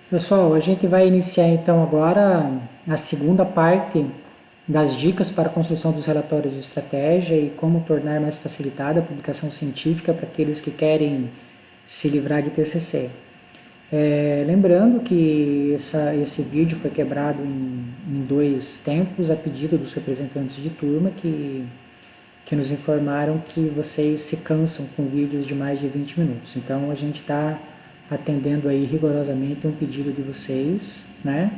Pessoal, a gente vai iniciar então agora a segunda parte das dicas para a construção dos relatórios de estratégia e como tornar mais facilitada a publicação científica para aqueles que querem se livrar de TCC. Lembrando que esse vídeo foi quebrado em dois tempos a pedido dos representantes de turma que nos informaram que vocês se cansam com vídeos de mais de 20 minutos. Então a gente está atendendo aí rigorosamente um pedido de vocês, né?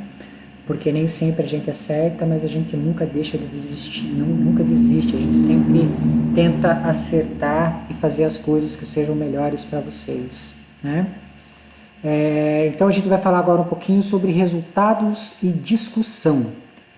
Porque nem sempre a gente acerta, mas a gente nunca deixa de desistir, nunca desiste, a gente sempre tenta acertar e fazer as coisas que sejam melhores para vocês, né? Então a gente vai falar agora um pouquinho sobre resultados e discussão.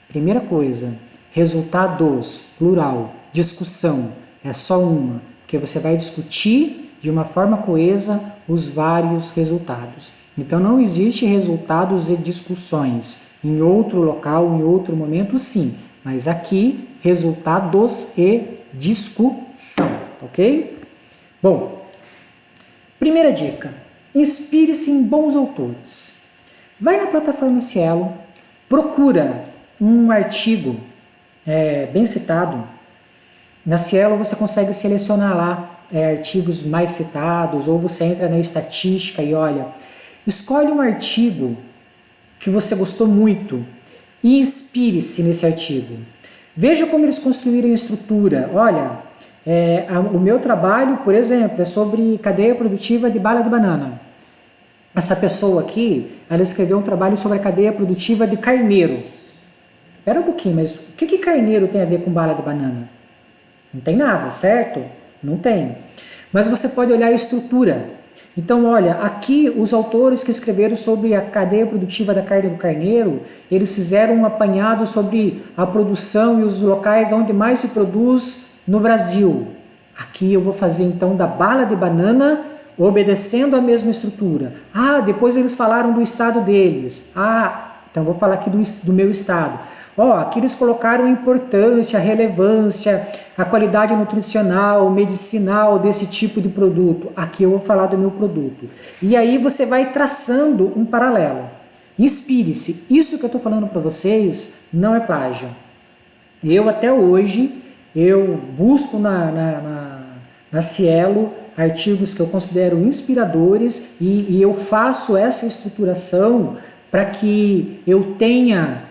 Primeira coisa, resultados, plural, discussão, é só uma, porque você vai discutir de uma forma coesa os vários resultados. Então não existe resultados e discussões. Em outro local, em outro momento, sim. Mas aqui, resultados e discussão, ok? Bom, primeira dica. Inspire-se em bons autores. Vai na plataforma Cielo, procura um artigo bem citado. Na Cielo você consegue selecionar lá artigos mais citados, ou você entra na estatística e olha, escolhe um artigo que você gostou muito e inspire-se nesse artigo. Veja como eles construíram a estrutura. Olha, o meu trabalho, por exemplo, é sobre cadeia produtiva de bala de banana. Essa pessoa aqui, ela escreveu um trabalho sobre a cadeia produtiva de carneiro. Espera um pouquinho, mas o que carneiro tem a ver com bala de banana? Não tem nada, certo? Não tem. Mas você pode olhar a estrutura. Então, olha, aqui os autores que escreveram sobre a cadeia produtiva da carne do carneiro, eles fizeram um apanhado sobre a produção e os locais onde mais se produz no Brasil. Aqui eu vou fazer então da bala de banana, obedecendo a mesma estrutura. Depois eles falaram do estado deles. Então vou falar aqui do meu estado. Aqui eles colocaram a importância, a relevância, a qualidade nutricional, medicinal desse tipo de produto. Aqui eu vou falar do meu produto. E aí você vai traçando um paralelo. Inspire-se. Isso que eu estou falando para vocês não é plágio. Eu até hoje, busco na Cielo artigos que eu considero inspiradores e eu faço essa estruturação para que eu tenha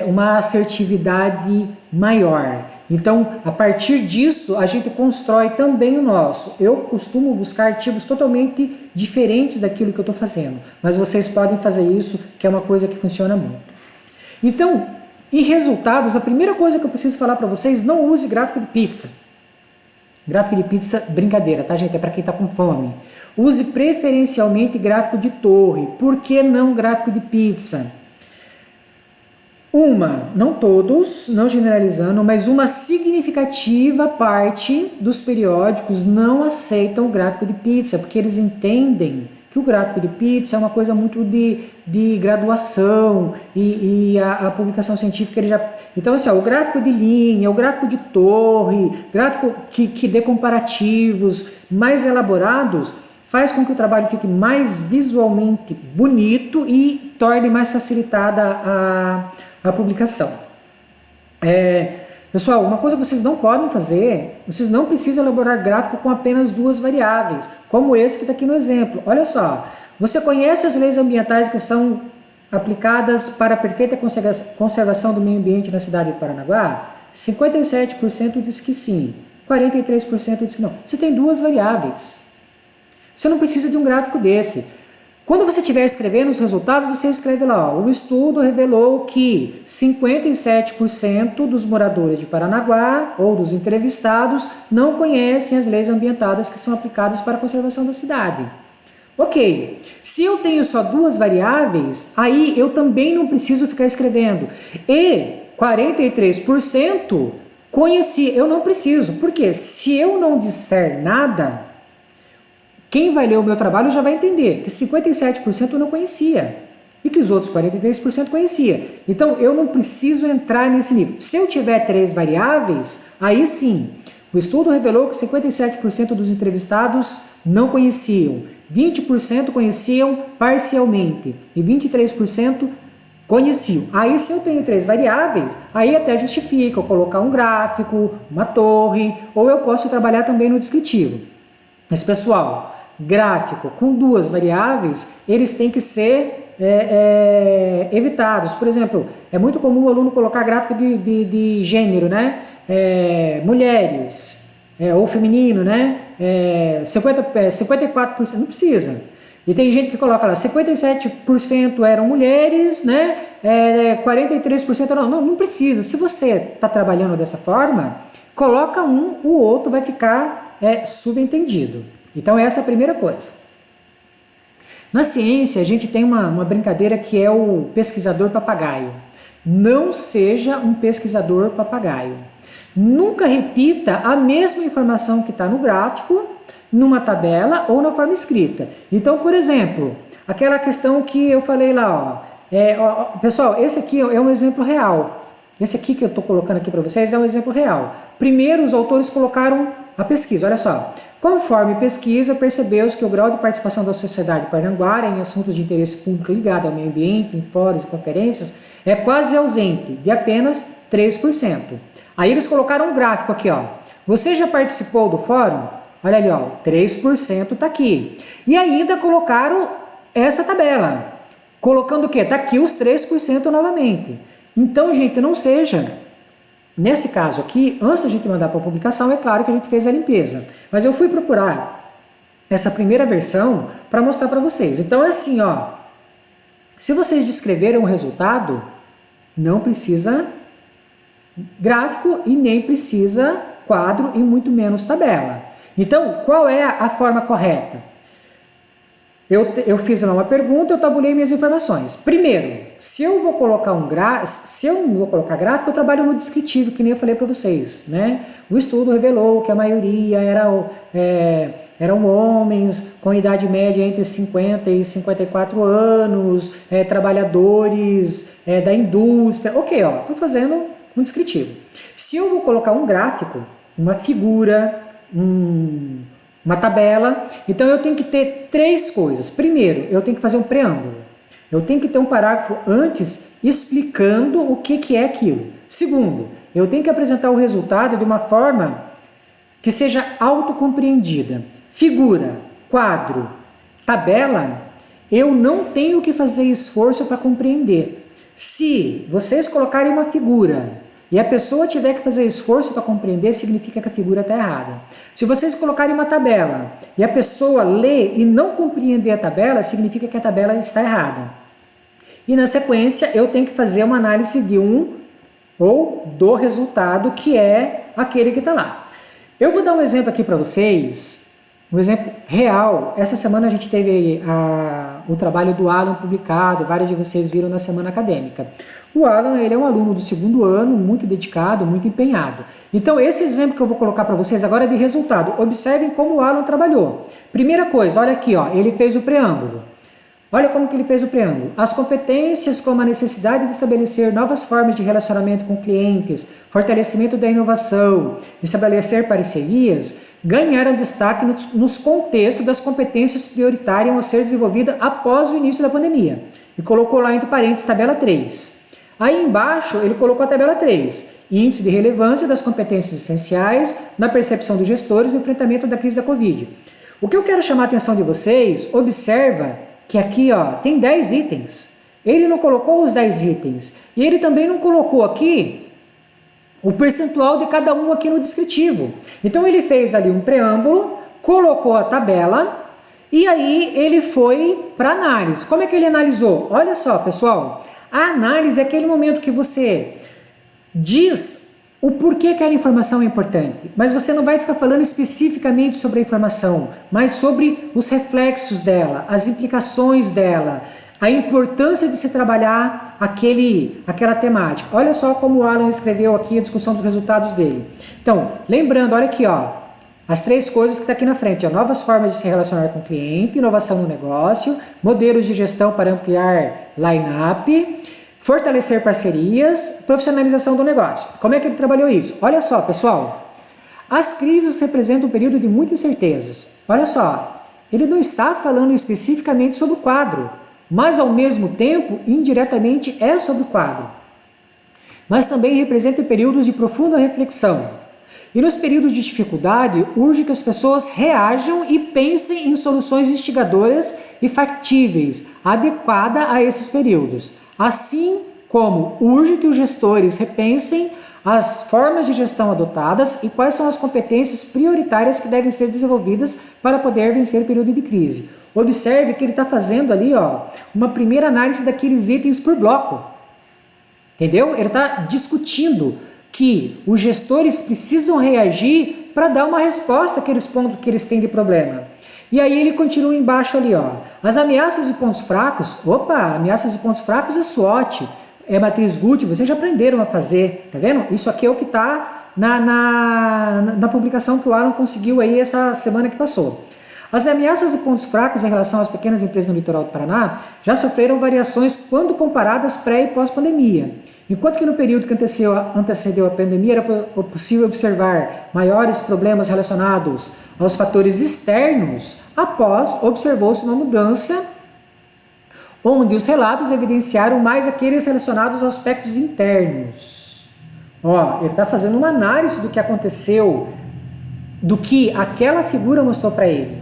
uma assertividade maior. Então, a partir disso, a gente constrói também o nosso. Eu costumo buscar artigos totalmente diferentes daquilo que eu estou fazendo, mas vocês podem fazer isso, que é uma coisa que funciona muito. Então, em resultados, a primeira coisa que eu preciso falar para vocês, não use gráfico de pizza. Gráfico de pizza, brincadeira, tá, gente? É para quem está com fome. Use preferencialmente gráfico de torre. Por que não gráfico de pizza? Não todos, não generalizando, mas uma significativa parte dos periódicos não aceitam o gráfico de pizza, porque eles entendem que o gráfico de pizza é uma coisa muito de graduação e a publicação científica ele já... Então, assim, o gráfico de linha, o gráfico de torre, gráfico que dê comparativos mais elaborados, faz com que o trabalho fique mais visualmente bonito e torne mais facilitada a publicação. Pessoal, uma coisa que vocês não podem fazer, vocês não precisam elaborar gráfico com apenas duas variáveis, como esse que está aqui no exemplo. Olha só, você conhece as leis ambientais que são aplicadas para a perfeita conservação do meio ambiente na cidade de Paranaguá? 57% diz que sim, 43% diz que não. Você tem duas variáveis. Você não precisa de um gráfico desse. Quando você estiver escrevendo os resultados, você escreve lá, o estudo revelou que 57% dos moradores de Paranaguá, ou dos entrevistados, não conhecem as leis ambientais que são aplicadas para a conservação da cidade. Ok, se eu tenho só duas variáveis, aí eu também não preciso ficar escrevendo. E 43% conheci, eu não preciso. Por quê? Se eu não disser nada, quem vai ler o meu trabalho já vai entender que 57% eu não conhecia e que os outros 43% conhecia. Então, eu não preciso entrar nesse nível. Se eu tiver três variáveis, aí sim, o estudo revelou que 57% dos entrevistados não conheciam, 20% conheciam parcialmente e 23% conheciam. Aí se eu tenho 3 variáveis, aí até justifica eu colocar um gráfico, uma torre, ou eu posso trabalhar também no descritivo. Mas pessoal, gráfico com 2 variáveis, eles têm que ser evitados. Por exemplo, é muito comum o aluno colocar gráfico de gênero, né? Mulheres, ou feminino, né? 54%, não precisa. E tem gente que coloca lá, 57% eram mulheres, né? 43% não precisa. Se você está trabalhando dessa forma, coloca um, o outro vai ficar subentendido. Então essa é a primeira coisa. Na ciência, a gente tem uma brincadeira que é o pesquisador papagaio. Não seja um pesquisador papagaio. Nunca repita a mesma informação que está no gráfico, numa tabela ou na forma escrita. Então, por exemplo, aquela questão que eu falei lá, pessoal, esse aqui é um exemplo real. Esse aqui que eu estou colocando aqui para vocês é um exemplo real. Primeiro, os autores colocaram a pesquisa, olha só. Conforme pesquisa, percebeu-se que o grau de participação da sociedade parnanguara em assuntos de interesse público ligado ao meio ambiente, em fóruns e conferências, é quase ausente, de apenas 3%. Aí eles colocaram um gráfico aqui, ó. Você já participou do fórum? Olha ali, ó, 3% está aqui. E ainda colocaram essa tabela. Colocando o quê? Está aqui os 3% novamente. Então, gente, não seja... Nesse caso aqui, antes da gente mandar para a publicação, é claro que a gente fez a limpeza. Mas eu fui procurar essa primeira versão para mostrar para vocês. Então é assim, ó. Se vocês descreverem um resultado, não precisa gráfico e nem precisa quadro e muito menos tabela. Então, qual é a forma correta? Eu fiz lá uma pergunta, eu tabulei minhas informações. Primeiro, se eu vou colocar se eu não vou colocar gráfico, eu trabalho no descritivo, que nem eu falei para vocês, né? O estudo revelou que a maioria eram homens com idade média entre 50 e 54 anos, trabalhadores da indústria. Ok, ó, estou fazendo um descritivo. Se eu vou colocar um gráfico, uma figura, uma tabela, então eu tenho que ter 3 coisas. Primeiro, eu tenho que fazer um preâmbulo. Eu tenho que ter um parágrafo antes explicando o que é aquilo. Segundo, eu tenho que apresentar o resultado de uma forma que seja autocompreendida. Figura, quadro, tabela, eu não tenho que fazer esforço para compreender. Se vocês colocarem uma figura e a pessoa tiver que fazer esforço para compreender, significa que a figura está errada. Se vocês colocarem uma tabela e a pessoa lê e não compreender a tabela, significa que a tabela está errada. E na sequência eu tenho que fazer uma análise de ou do resultado, que é aquele que está lá. Eu vou dar um exemplo aqui para vocês, um exemplo real. Essa semana a gente teve o trabalho do Alan publicado, vários de vocês viram na semana acadêmica. O Alan, ele é um aluno do 2º ano, muito dedicado, muito empenhado. Então, esse exemplo que eu vou colocar para vocês agora é de resultado. Observem como o Alan trabalhou. Primeira coisa, olha aqui, ó, ele fez o preâmbulo. Olha como que ele fez o preâmbulo. As competências como a necessidade de estabelecer novas formas de relacionamento com clientes, fortalecimento da inovação, estabelecer parcerias, ganharam destaque nos contextos das competências prioritárias a ser desenvolvidas após o início da pandemia. E colocou lá entre parênteses tabela 3. Aí embaixo ele colocou a tabela 3, índice de relevância das competências essenciais na percepção dos gestores no enfrentamento da crise da Covid. O que eu quero chamar a atenção de vocês, observa que aqui ó, tem 10 itens. Ele não colocou os 10 itens. E ele também não colocou aqui o percentual de cada um aqui no descritivo. Então ele fez ali um preâmbulo, colocou a tabela e aí ele foi para análise. Como é que ele analisou? Olha só, pessoal. A análise é aquele momento que você diz o porquê aquela informação é importante, mas você não vai ficar falando especificamente sobre a informação, mas sobre os reflexos dela, as implicações dela, a importância de se trabalhar aquela temática. Olha só como o Alan escreveu aqui a discussão dos resultados dele. Então, lembrando, olha aqui, ó, as 3 coisas que está aqui na frente, ó, novas formas de se relacionar com o cliente, inovação no negócio, modelos de gestão para ampliar line-up, fortalecer parcerias, profissionalização do negócio. Como é que ele trabalhou isso? Olha só, pessoal. As crises representam um período de muitas incertezas. Olha só. ele não está falando especificamente sobre o quadro, mas ao mesmo tempo, indiretamente, é sobre o quadro. Mas também representa períodos de profunda reflexão. E nos períodos de dificuldade, urge que as pessoas reajam e pensem em soluções instigadoras e factíveis, adequadas a esses períodos. Assim como urge que os gestores repensem as formas de gestão adotadas e quais são as competências prioritárias que devem ser desenvolvidas para poder vencer o período de crise. Observe que ele está fazendo ali uma primeira análise daqueles itens por bloco. Entendeu? Ele está discutindo que os gestores precisam reagir para dar uma resposta àqueles pontos que eles têm de problema. E aí ele continua embaixo ali, as ameaças e pontos fracos, ameaças e pontos fracos é SWOT, é matriz Guth, vocês já aprenderam a fazer, tá vendo? Isso aqui é o que está na publicação que o Alan conseguiu aí essa semana que passou. As ameaças e pontos fracos em relação às pequenas empresas no litoral do Paraná já sofreram variações quando comparadas pré e pós-pandemia. Enquanto que no período que antecedeu a pandemia era possível observar maiores problemas relacionados aos fatores externos, após observou-se uma mudança onde os relatos evidenciaram mais aqueles relacionados aos aspectos internos. Ele está fazendo uma análise do que aconteceu, do que aquela figura mostrou para ele.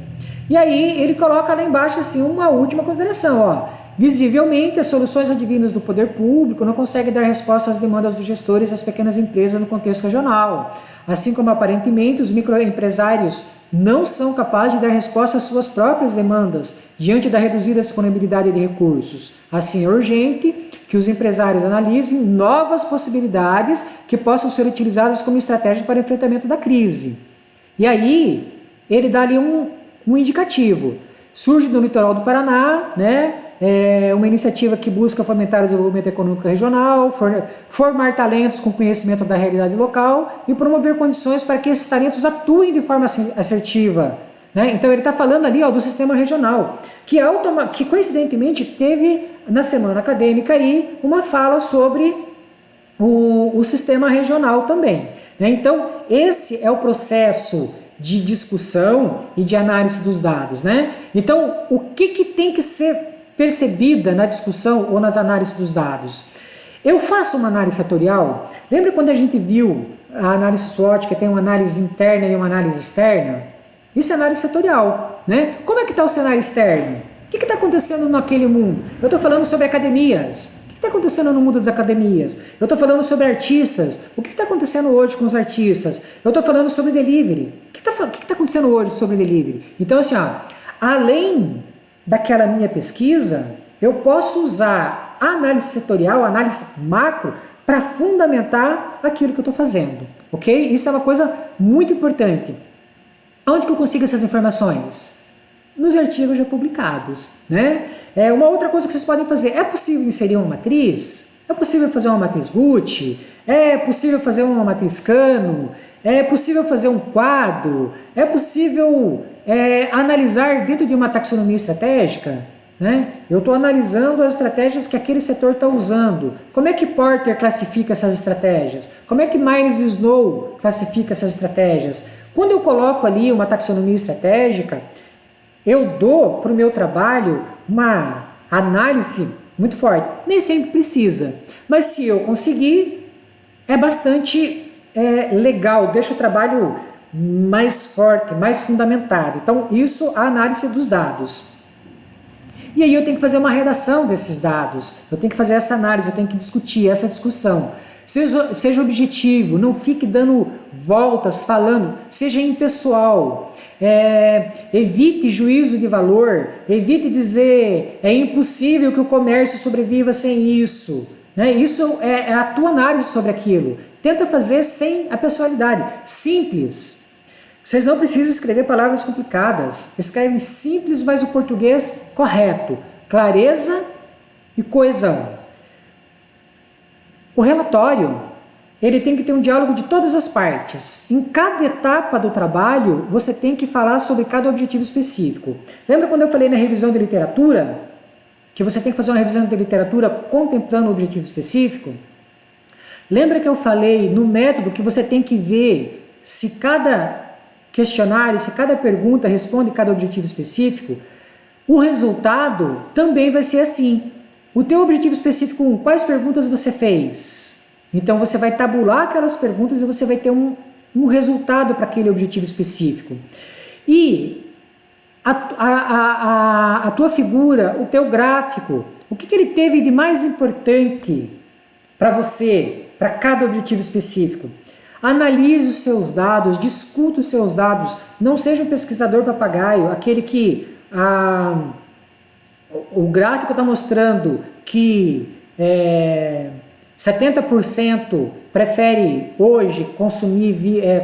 E aí ele coloca lá embaixo assim uma última consideração, Visivelmente, as soluções advindas do poder público não conseguem dar resposta às demandas dos gestores das pequenas empresas no contexto regional. Assim como, aparentemente, os microempresários não são capazes de dar resposta às suas próprias demandas diante da reduzida disponibilidade de recursos. Assim, é urgente que os empresários analisem novas possibilidades que possam ser utilizadas como estratégia para o enfrentamento da crise. E aí, ele dá ali um indicativo. Surge no litoral do Paraná, uma iniciativa que busca fomentar o desenvolvimento econômico regional, formar talentos com conhecimento da realidade local e promover condições para que esses talentos atuem de forma assertiva. Então ele está falando ali do sistema regional, que coincidentemente teve na semana acadêmica aí uma fala sobre o sistema regional também. Então esse é o processo de discussão e de análise dos dados. Então o que tem que ser percebida na discussão ou nas análises dos dados? Eu faço uma análise setorial. Lembra quando a gente viu a análise SWOT, que tem uma análise interna e uma análise externa? Isso é análise setorial. Como é que está o cenário externo? O que está acontecendo naquele mundo? Eu estou falando sobre academias. O que está acontecendo no mundo das academias? Eu estou falando sobre artistas. O que está acontecendo hoje com os artistas? Eu estou falando sobre delivery. O que está acontecendo hoje sobre delivery? Então, assim, além daquela minha pesquisa, eu posso usar a análise setorial, a análise macro, para fundamentar aquilo que eu estou fazendo, ok? Isso é uma coisa muito importante. Onde que eu consigo essas informações? Nos artigos já publicados, Uma outra coisa que vocês podem fazer, é possível inserir uma matriz? É possível fazer uma matriz Guth? É possível fazer uma matriz Kano? É possível fazer um quadro? É possível analisar dentro de uma taxonomia estratégica? Eu estou analisando as estratégias que aquele setor está usando. Como é que Porter classifica essas estratégias? Como é que Myers e Snow classifica essas estratégias? Quando eu coloco ali uma taxonomia estratégica, eu dou para o meu trabalho uma análise muito forte. Nem sempre precisa, mas se eu conseguir, é bastante legal, deixa o trabalho mais forte, mais fundamentado. Então, isso é a análise dos dados. E aí eu tenho que fazer uma redação desses dados, eu tenho que fazer essa análise, eu tenho que discutir essa discussão. Seja objetivo, não fique dando voltas, falando, seja impessoal. Evite juízo de valor, evite dizer é impossível que o comércio sobreviva sem isso. Isso é a tua análise sobre aquilo. Tenta fazer sem a pessoalidade, simples. Vocês não precisam escrever palavras complicadas. Escrevem simples, mas o português correto. Clareza e coesão. O relatório, ele tem que ter um diálogo de todas as partes. Em cada etapa do trabalho, você tem que falar sobre cada objetivo específico. Lembra quando eu falei na revisão de literatura? Que você tem que fazer uma revisão de literatura contemplando o objetivo específico? Lembra que eu falei no método que você tem que ver se cada questionário, se cada pergunta responde cada objetivo específico, o resultado também vai ser assim. O teu objetivo específico, quais perguntas você fez? Então você vai tabular aquelas perguntas e você vai ter um resultado para aquele objetivo específico. E a tua figura, o teu gráfico, o que ele teve de mais importante para você, para cada objetivo específico? Analise os seus dados, discuta os seus dados, não seja um pesquisador papagaio, aquele que o gráfico está mostrando que 70% prefere hoje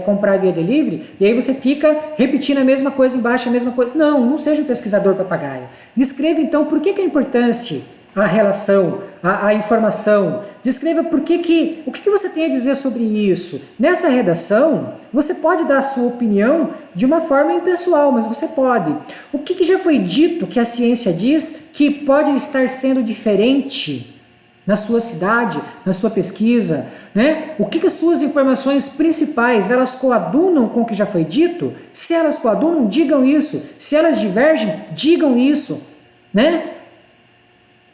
comprar via delivery, e aí você fica repetindo a mesma coisa embaixo, a mesma coisa. Não seja um pesquisador papagaio. Descreva então por que é importante a relação, a informação. Descreva o que você tem a dizer sobre isso. Nessa redação, você pode dar a sua opinião de uma forma impessoal, mas você pode. O que já foi dito que a ciência diz que pode estar sendo diferente na sua cidade, na sua pesquisa, né? O que as suas informações principais, elas coadunam com o que já foi dito? Se elas coadunam, digam isso. Se elas divergem, digam isso, né?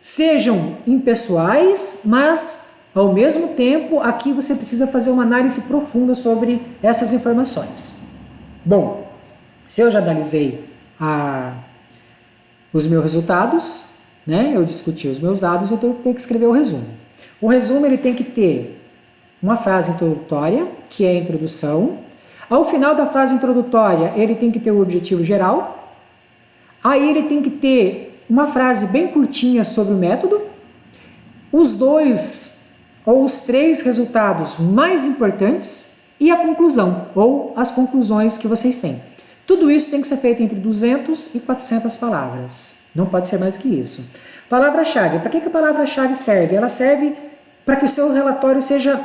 Sejam impessoais, mas ao mesmo tempo aqui você precisa fazer uma análise profunda sobre essas informações. Bom, se eu já analisei os meus resultados, né? Eu discuti os meus dados, eu tenho que escrever o resumo. O resumo ele tem que ter uma frase introdutória, que é a introdução. Ao final da frase introdutória, ele tem que ter o objetivo geral. Aí ele tem que ter uma frase bem curtinha sobre o método, os 2 ou os 3 resultados mais importantes e a conclusão, ou as conclusões que vocês têm. Tudo isso tem que ser feito entre 200 e 400 palavras. Não pode ser mais do que isso. Palavra-chave. Para que a palavra-chave serve? Ela serve para que o seu relatório seja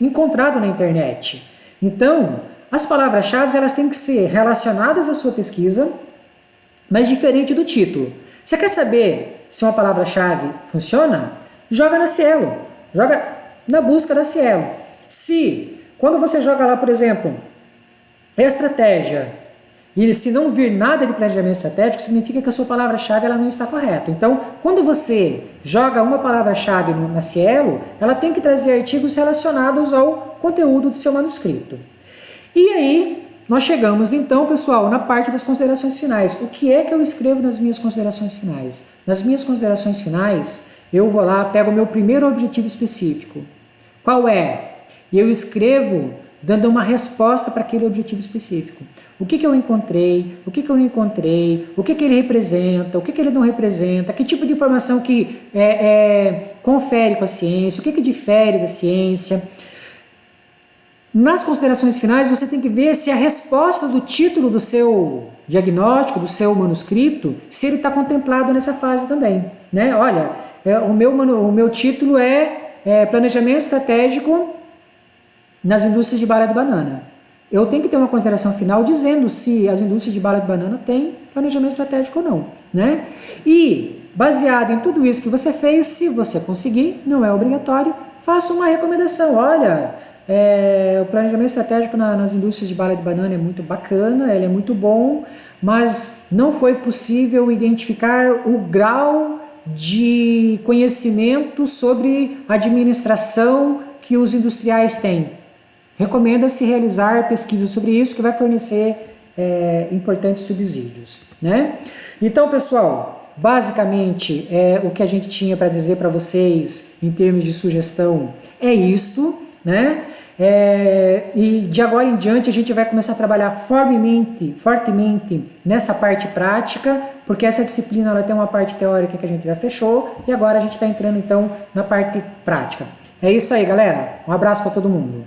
encontrado na internet. Então, as palavras-chave elas têm que ser relacionadas à sua pesquisa, mas diferente do título. Você quer saber se uma palavra-chave funciona? Joga na Cielo, joga na busca da Cielo. Quando você joga lá, por exemplo, estratégia, e se não vir nada de planejamento estratégico, significa que a sua palavra-chave ela não está correta. Então, quando você joga uma palavra-chave na Cielo, ela tem que trazer artigos relacionados ao conteúdo do seu manuscrito. E aí, nós chegamos então, pessoal, na parte das considerações finais. O que é que eu escrevo nas minhas considerações finais? Nas minhas considerações finais, eu vou lá, pego o meu primeiro objetivo específico. Qual é? E eu escrevo dando uma resposta para aquele objetivo específico. O que eu encontrei, o que eu não encontrei, o que ele representa, o que ele não representa, que tipo de informação que confere com a ciência, o que difere da ciência. Nas considerações finais, você tem que ver se a resposta do título do seu diagnóstico, do seu manuscrito, se ele está contemplado nessa fase também. Né? Olha, o meu título é Planejamento Estratégico nas Indústrias de Bala de Banana. Eu tenho que ter uma consideração final dizendo se as indústrias de bala de banana têm planejamento estratégico ou não. Né? E, baseado em tudo isso que você fez, se você conseguir, não é obrigatório, faça uma recomendação. Olha, o planejamento estratégico nas indústrias de bala de banana é muito bacana, ele é muito bom, mas não foi possível identificar o grau de conhecimento sobre administração que os industriais têm. Recomenda-se realizar pesquisas sobre isso, que vai fornecer importantes subsídios. Né? Então, pessoal, basicamente, o que a gente tinha para dizer para vocês em termos de sugestão é isto, né? E de agora em diante a gente vai começar a trabalhar fortemente nessa parte prática, porque essa disciplina ela tem uma parte teórica que a gente já fechou e agora a gente está entrando então na parte prática. É isso aí, galera. Um abraço para todo mundo.